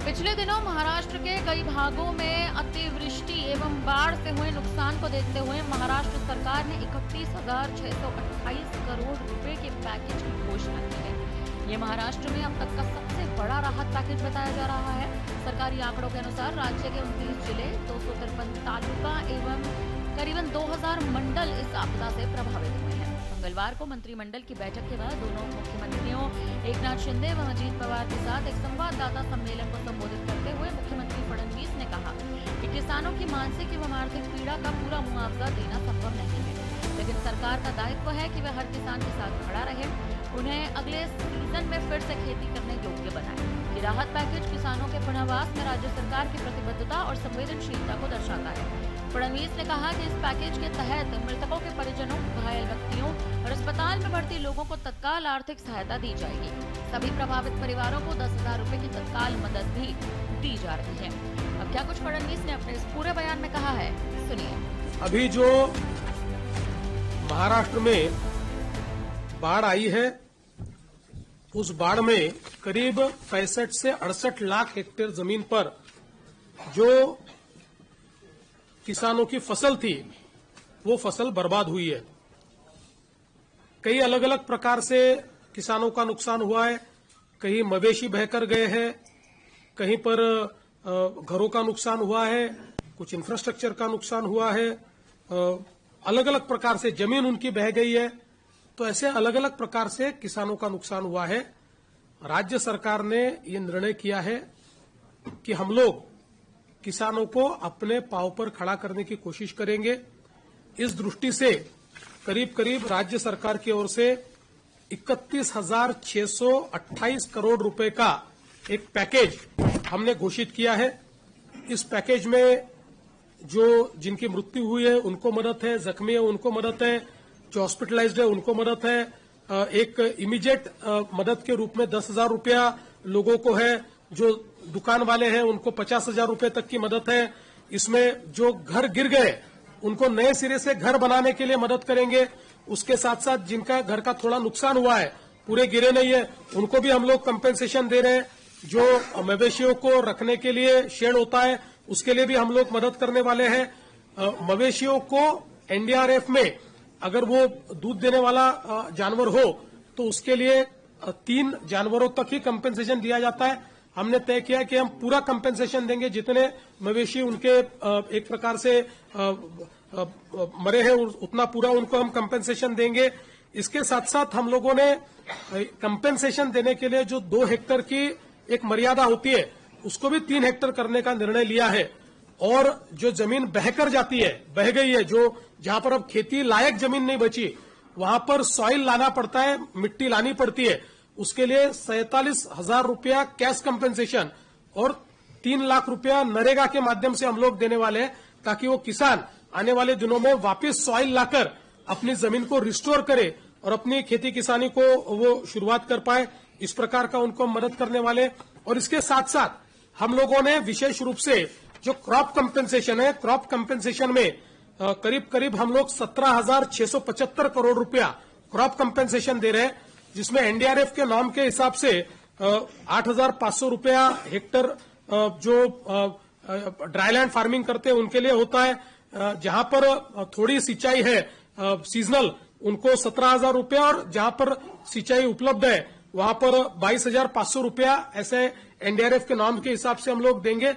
पिछले दिनों महाराष्ट्र के कई भागों में अतिवृष्टि एवं बाढ़ से हुए नुकसान को देखते हुए महाराष्ट्र सरकार ने 31,628 करोड़ रुपए के पैकेज की घोषणा की है। ये महाराष्ट्र में अब तक का सबसे बड़ा राहत पैकेज बताया जा रहा है। सरकारी आंकड़ों के अनुसार राज्य के 29 जिले, 253 तालुका एवं करीबन 2000 मंडल इस आपदा से प्रभावित हुए हैं। मंगलवार को मंत्रिमंडल की बैठक के बाद दोनों मुख्यमंत्रियों एकनाथ शिंदे व अजीत पवार के साथ एक संवाददाता सम्मेलन को संबोधित करते हुए मुख्यमंत्री फडणवीस ने कहा कि किसानों की मानसिक एवं आर्थिक पीड़ा का पूरा मुआवजा देना संभव नहीं है, लेकिन सरकार का दायित्व है कि वह हर किसान के साथ खड़ा रहे, उन्हें अगले सीजन में फिर से खेती करने योग्य बनाए। ये राहत पैकेज किसानों के पुनर्वास में राज्य सरकार की प्रतिबद्धता और संवेदनशीलता को दर्शाता है। फडणवीस ने कहा कि इस पैकेज के तहत मृतकों के परिजनों, घायल व्यक्तियों और अस्पताल में भर्ती लोगों को तत्काल आर्थिक सहायता दी जाएगी। सभी प्रभावित परिवारों को 10,000 रुपए की तत्काल मदद भी दी जा रही है। अब क्या कुछ फडणवीस ने अपने इस पूरे बयान में कहा है, सुनिए। अभी जो महाराष्ट्र में बाढ़ आई है, उस बाढ़ में करीब 65 से 68 लाख हेक्टेयर जमीन पर जो किसानों की फसल थी, वो फसल बर्बाद हुई है। कई अलग अलग प्रकार से किसानों का नुकसान हुआ है। कहीं मवेशी बहकर गए हैं, कहीं पर घरों का नुकसान हुआ है, कुछ इंफ्रास्ट्रक्चर का नुकसान हुआ है, अलग अलग प्रकार से जमीन उनकी बह गई है। तो ऐसे अलग अलग प्रकार से किसानों का नुकसान हुआ है। राज्य सरकार ने ये निर्णय किया है कि हम लोग किसानों को अपने पांव पर खड़ा करने की कोशिश करेंगे। इस दृष्टि से करीब करीब राज्य सरकार की ओर से 31,628 करोड़ रुपए का एक पैकेज हमने घोषित किया है। इस पैकेज में जो जिनकी मृत्यु हुई है उनको मदद है, जख्मी है उनको मदद है, जो हॉस्पिटलाइज्ड है उनको मदद है, एक इमीडिएट मदद के रूप में 10,000 रुपया लोगों को है, जो दुकान वाले हैं उनको 50,000 रुपए तक की मदद है। इसमें जो घर गिर गए उनको नए सिरे से घर बनाने के लिए मदद करेंगे। उसके साथ साथ जिनका घर का थोड़ा नुकसान हुआ है, पूरे गिरे नहीं है, उनको भी हम लोग कंपेंसेशन दे रहे हैं। जो मवेशियों को रखने के लिए शेड होता है, उसके लिए भी हम लोग मदद करने वाले हैं। मवेशियों को एनडीआरएफ में अगर वो दूध देने वाला जानवर हो तो उसके लिए 3 जानवरों तक ही कंपेंसेशन दिया जाता है। हमने तय किया कि हम पूरा कंपेंसेशन देंगे, जितने मवेशी उनके एक प्रकार से मरे हैं उतना पूरा उनको हम कंपेंसेशन देंगे। इसके साथ साथ हम लोगों ने कंपेंसेशन देने के लिए जो 2 हेक्टेयर की एक मर्यादा होती है, उसको भी 3 हेक्टेयर करने का निर्णय लिया है। और जो जमीन बहकर जाती है, बह गई है, जो जहां पर अब खेती लायक जमीन नहीं बची, वहां पर सॉइल लाना पड़ता है, मिट्टी लानी पड़ती है। उसके लिए 47,000 रुपया कैश कंपेंसेशन और 3 लाख रुपया नरेगा के माध्यम से हम लोग देने वाले हैं, ताकि वो किसान आने वाले दिनों में वापस सॉइल लाकर अपनी जमीन को रिस्टोर करे और अपनी खेती किसानी को वो शुरुआत कर पाए। इस प्रकार का उनको मदद करने वाले। और इसके साथ साथ हम लोगों ने विशेष रूप से जो क्रॉप कंपेंसेशन है, क्रॉप कंपेंसेशन में करीब करीब हम लोग 17,675 करोड़ रुपया क्रॉप कंपेंसेशन दे रहे हैं, जिसमें एनडीआरएफ के नॉर्म के हिसाब से 8,500 रुपया हेक्टर जो ड्राईलैंड फार्मिंग करते हैं उनके लिए होता है। जहां पर थोड़ी सिंचाई है सीजनल, उनको 17,000 रुपया, और जहां पर सिंचाई उपलब्ध है वहां पर 22,500 रुपया ऐसे एनडीआरएफ के नॉर्म के हिसाब से हम लोग देंगे।